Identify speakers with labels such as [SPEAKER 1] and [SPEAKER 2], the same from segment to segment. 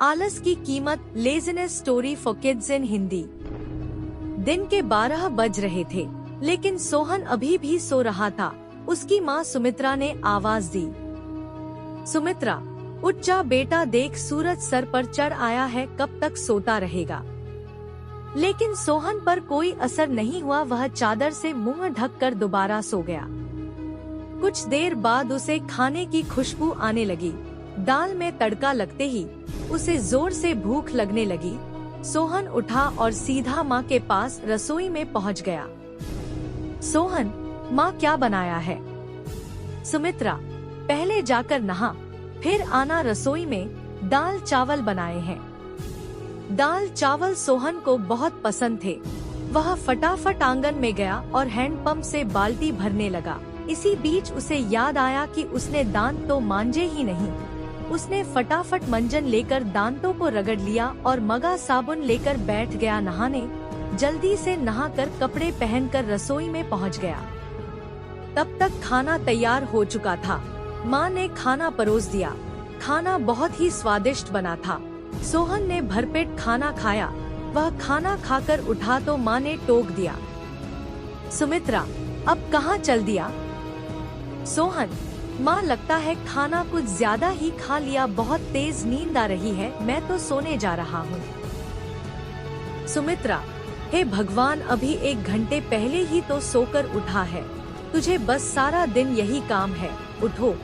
[SPEAKER 1] आलस की कीमत, laziness story for kids in Hindi. दिन के 12 बज रहे थे, लेकिन सोहन अभी भी सो रहा था। उसकी माँ सुमित्रा ने आवाज दी, सुमित्रा उठ जा बेटा, देख सूरज सर पर चढ़ आया है, कब तक सोता रहेगा। लेकिन सोहन पर कोई असर नहीं हुआ। वह चादर से मुंह ढककर दोबारा सो गया। कुछ देर बाद उसे खाने की खुशबू आने लगी। दाल में तड़का लगते ही उसे जोर से भूख लगने लगी। सोहन उठा और सीधा माँ के पास रसोई में पहुँच गया। सोहन, माँ क्या बनाया है? सुमित्रा, पहले जाकर नहा, फिर आना रसोई में, दाल चावल बनाए हैं। दाल चावल सोहन को बहुत पसंद थे। वह फटाफट आंगन में गया और हैंडपंप से बाल्टी भरने लगा। इसी बीच उसे याद आया कि उसने दांत तो मांजे ही नहीं। उसने फटाफट मंजन लेकर दांतों को रगड़ लिया और मगा साबुन लेकर बैठ गया नहाने। जल्दी से नहाकर कपड़े पहनकर रसोई में पहुंच गया। तब तक खाना तैयार हो चुका था। माँ ने खाना परोस दिया। खाना बहुत ही स्वादिष्ट बना था। सोहन ने भरपेट खाना खाया। वह खाना खाकर उठा तो माँ ने टोक दिया, सुमित्रा अब कहाँ चल दिया? सोहन, माँ लगता है खाना कुछ ज्यादा ही खा लिया, बहुत तेज नींद आ रही है, मैं तो सोने जा रहा हूँ। सुमित्रा, हे भगवान, अभी 1 घंटे पहले ही तो सोकर उठा है। तुझे बस सारा दिन यही काम है। उठो,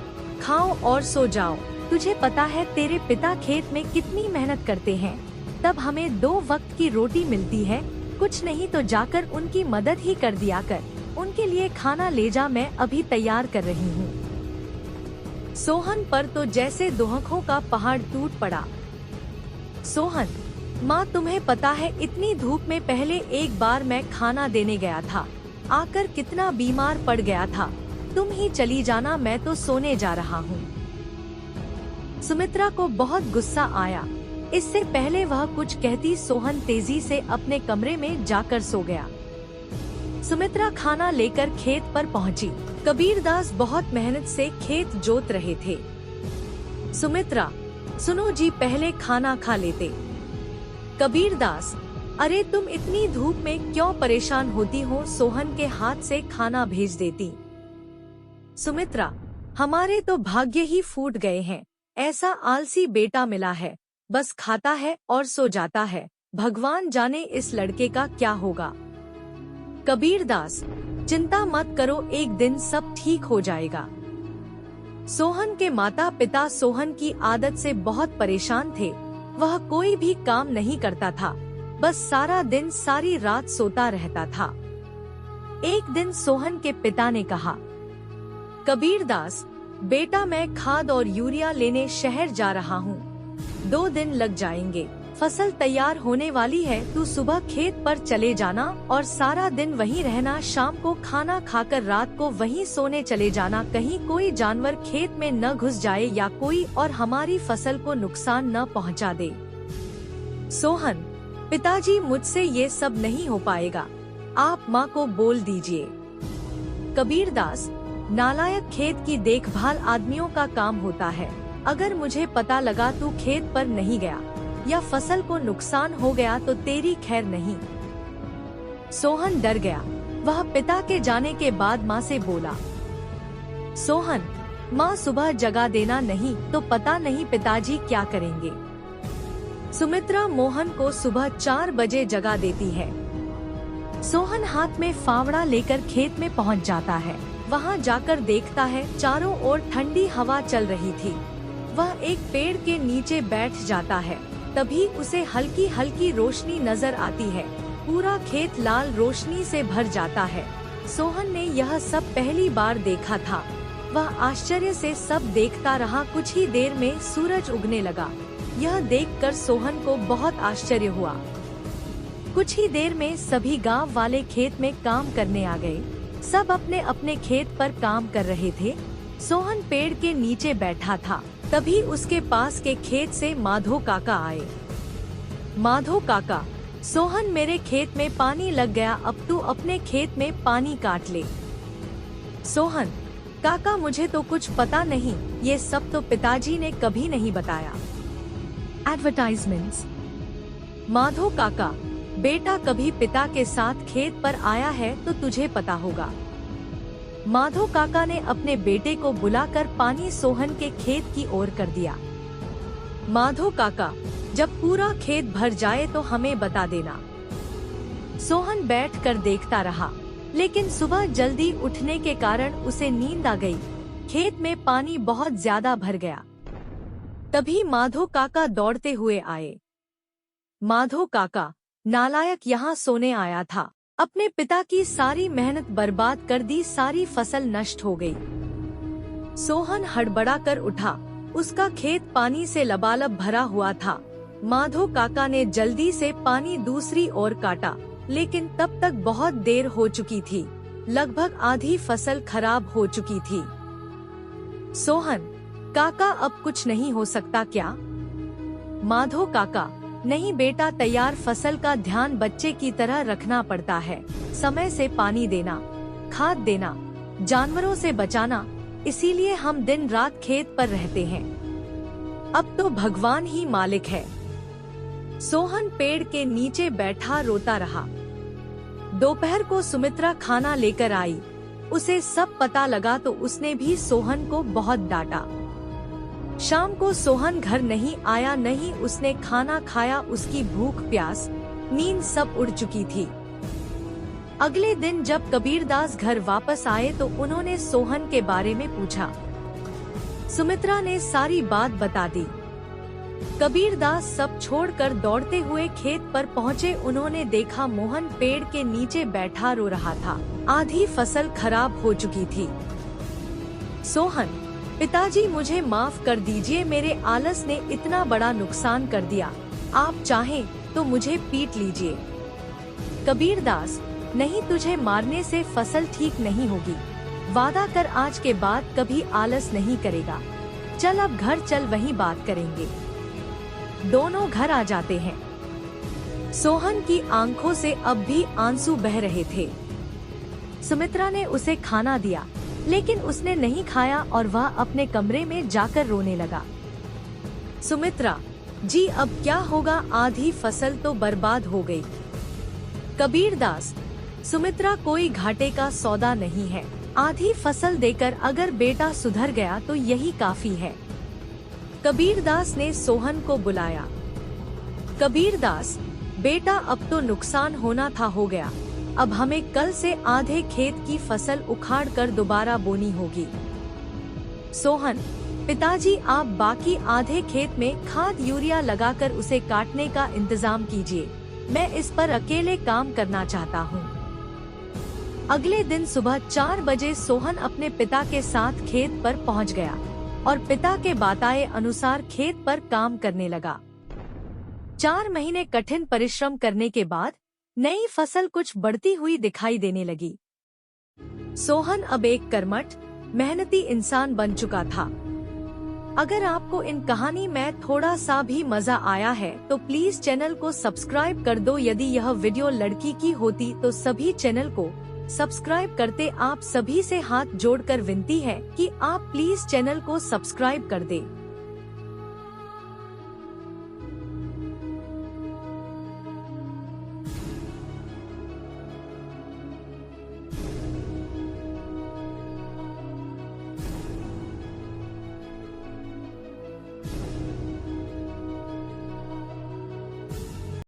[SPEAKER 1] खाओ और सो जाओ। तुझे पता है तेरे पिता खेत में कितनी मेहनत करते हैं, तब हमें 2 वक्त की रोटी मिलती है। कुछ नहीं तो जाकर उनकी मदद ही कर दिया कर। उनके लिए खाना ले जा, मैं अभी तैयार कर रही हूँ। सोहन पर तो जैसे दोहखों का पहाड़ टूट पड़ा। सोहन, माँ तुम्हें पता है इतनी धूप में पहले एक बार मैं खाना देने गया था, आकर कितना बीमार पड़ गया था। तुम ही चली जाना, मैं तो सोने जा रहा हूँ। सुमित्रा को बहुत गुस्सा आया। इससे पहले वह कुछ कहती, सोहन तेजी से अपने कमरे में जाकर सो गया। सुमित्रा खाना लेकर खेत पर पहुंची। कबीरदास बहुत मेहनत से खेत जोत रहे थे। सुमित्रा, सुनो जी, पहले खाना खा लेते। कबीरदास, अरे तुम इतनी धूप में क्यों परेशान होती हो, सोहन के हाथ से खाना भेज देती। सुमित्रा, हमारे तो भाग्य ही फूट गए हैं। ऐसा आलसी बेटा मिला है, बस खाता है और सो जाता है। भगवान जाने इस लड़के का क्या होगा। कबीरदास, चिंता मत करो, एक दिन सब ठीक हो जाएगा। सोहन के माता पिता सोहन की आदत से बहुत परेशान थे। वह कोई भी काम नहीं करता था, बस सारा दिन सारी रात सोता रहता था। एक दिन सोहन के पिता ने कहा, कबीरदास बेटा, मैं खाद और यूरिया लेने शहर जा रहा हूँ। 2 दिन लग जाएंगे। फसल तैयार होने वाली है, तू सुबह खेत पर चले जाना और सारा दिन वहीं रहना। शाम को खाना खाकर रात को वहीं सोने चले जाना। कहीं कोई जानवर खेत में न घुस जाए या कोई और हमारी फसल को नुकसान न पहुंचा दे। सोहन, पिताजी मुझसे ये सब नहीं हो पाएगा, आप माँ को बोल दीजिए। कबीरदास, नालायक, खेत की देखभाल आदमियों का काम होता है। अगर मुझे पता लगा तू खेत पर नहीं गया या फसल को नुकसान हो गया तो तेरी खैर नहीं। सोहन डर गया। वह पिता के जाने के बाद माँ से बोला, सोहन, माँ सुबह जगा देना, नहीं तो पता नहीं पिताजी क्या करेंगे। सुमित्रा मोहन को सुबह 4 बजे जगा देती है। सोहन हाथ में फावड़ा लेकर खेत में पहुँच जाता है। वहाँ जाकर देखता है चारों ओर ठंडी हवा चल रही थी। वह एक पेड़ के नीचे बैठ जाता है। तभी उसे हल्की हल्की रोशनी नजर आती है। पूरा खेत लाल रोशनी से भर जाता है। सोहन ने यह सब पहली बार देखा था। वह आश्चर्य से सब देखता रहा। कुछ ही देर में सूरज उगने लगा। यह देखकर सोहन को बहुत आश्चर्य हुआ। कुछ ही देर में सभी गांव वाले खेत में काम करने आ गए। सब अपने अपने खेत पर काम कर रहे थे। सोहन पेड़ के नीचे बैठा था। तभी उसके पास के खेत से माधो काका आए। माधो काका, सोहन, मेरे खेत में पानी लग गया, अब तू अपने खेत में पानी काट ले। सोहन, काका मुझे तो कुछ पता नहीं, ये सब तो पिताजी ने कभी नहीं बताया। एडवर्टाइजमेंट्स। माधो काका, बेटा कभी पिता के साथ खेत पर आया है तो तुझे पता होगा। माधो काका ने अपने बेटे को बुलाकर पानी सोहन के खेत की ओर कर दिया। माधो काका, जब पूरा खेत भर जाए तो हमें बता देना। सोहन बैठकर देखता रहा, लेकिन सुबह जल्दी उठने के कारण उसे नींद आ गई। खेत में पानी बहुत ज्यादा भर गया। तभी माधो काका दौड़ते हुए आए। माधो काका, नालायक, यहाँ सोने आया था। अपने पिता की सारी मेहनत बर्बाद कर दी, सारी फसल नष्ट हो गई। सोहन हड़बड़ा कर उठा। उसका खेत पानी से लबालब भरा हुआ था। माधो काका ने जल्दी से पानी दूसरी ओर काटा, लेकिन तब तक बहुत देर हो चुकी थी। लगभग आधी फसल खराब हो चुकी थी। सोहन काका, अब कुछ नहीं हो सकता क्या? माधो काका, नहीं बेटा, तैयार फसल का ध्यान बच्चे की तरह रखना पड़ता है। समय से पानी देना, खाद देना, जानवरों से बचाना, इसीलिए हम दिन रात खेत पर रहते हैं। अब तो भगवान ही मालिक है। सोहन पेड़ के नीचे बैठा रोता रहा। दोपहर को सुमित्रा खाना लेकर आई। उसे सब पता लगा तो उसने भी सोहन को बहुत डांटा। शाम को सोहन घर नहीं आया, नहीं उसने खाना खाया। उसकी भूख, प्यास, नींद सब उड़ चुकी थी। अगले दिन जब कबीरदास घर वापस आए तो उन्होंने सोहन के बारे में पूछा। सुमित्रा ने सारी बात बता दी। कबीरदास सब छोड़कर दौड़ते हुए खेत पर पहुँचे। उन्होंने देखा मोहन पेड़ के नीचे बैठा रो रहा था। आधी फसल खराब हो चुकी थी। सोहन, पिताजी मुझे माफ कर दीजिए, मेरे आलस ने इतना बड़ा नुकसान कर दिया। आप चाहें तो मुझे पीट लीजिए। कबीरदास, नहीं, तुझे मारने से फसल ठीक नहीं होगी। वादा कर आज के बाद कभी आलस नहीं करेगा। चल अब घर चल, वहीं बात करेंगे। दोनों घर आ जाते हैं। सोहन की आंखों से अब भी आंसू बह रहे थे। सुमित्रा ने उसे खाना दिया, लेकिन उसने नहीं खाया और वह अपने कमरे में जाकर रोने लगा। सुमित्रा जी, अब क्या होगा? आधी फसल तो बर्बाद हो गई। कबीरदास, सुमित्रा, कोई घाटे का सौदा नहीं है। आधी फसल देकर अगर बेटा सुधर गया तो यही काफी है। कबीरदास ने सोहन को बुलाया। कबीरदास, बेटा, अब तो नुकसान होना था हो गया। अब हमें कल से आधे खेत की फसल उखाड़ कर दोबारा बोनी होगी। सोहन, पिताजी, आप बाकी आधे खेत में खाद यूरिया लगाकर उसे काटने का इंतजाम कीजिए। मैं इस पर अकेले काम करना चाहता हूँ। अगले दिन सुबह 4 बजे सोहन अपने पिता के साथ खेत पर पहुँच गया और पिता के बताए अनुसार खेत पर काम करने लगा। 4 महीने कठिन परिश्रम करने के बाद नई फसल कुछ बढ़ती हुई दिखाई देने लगी। सोहन अब एक कर्मठ, मेहनती इंसान बन चुका था। अगर आपको इन कहानी में थोड़ा सा भी मजा आया है तो प्लीज चैनल को सब्सक्राइब कर दो। यदि यह वीडियो लड़की की होती तो सभी चैनल को सब्सक्राइब करते। आप सभी से हाथ जोड़कर विनती है कि आप प्लीज चैनल को सब्सक्राइब कर दें।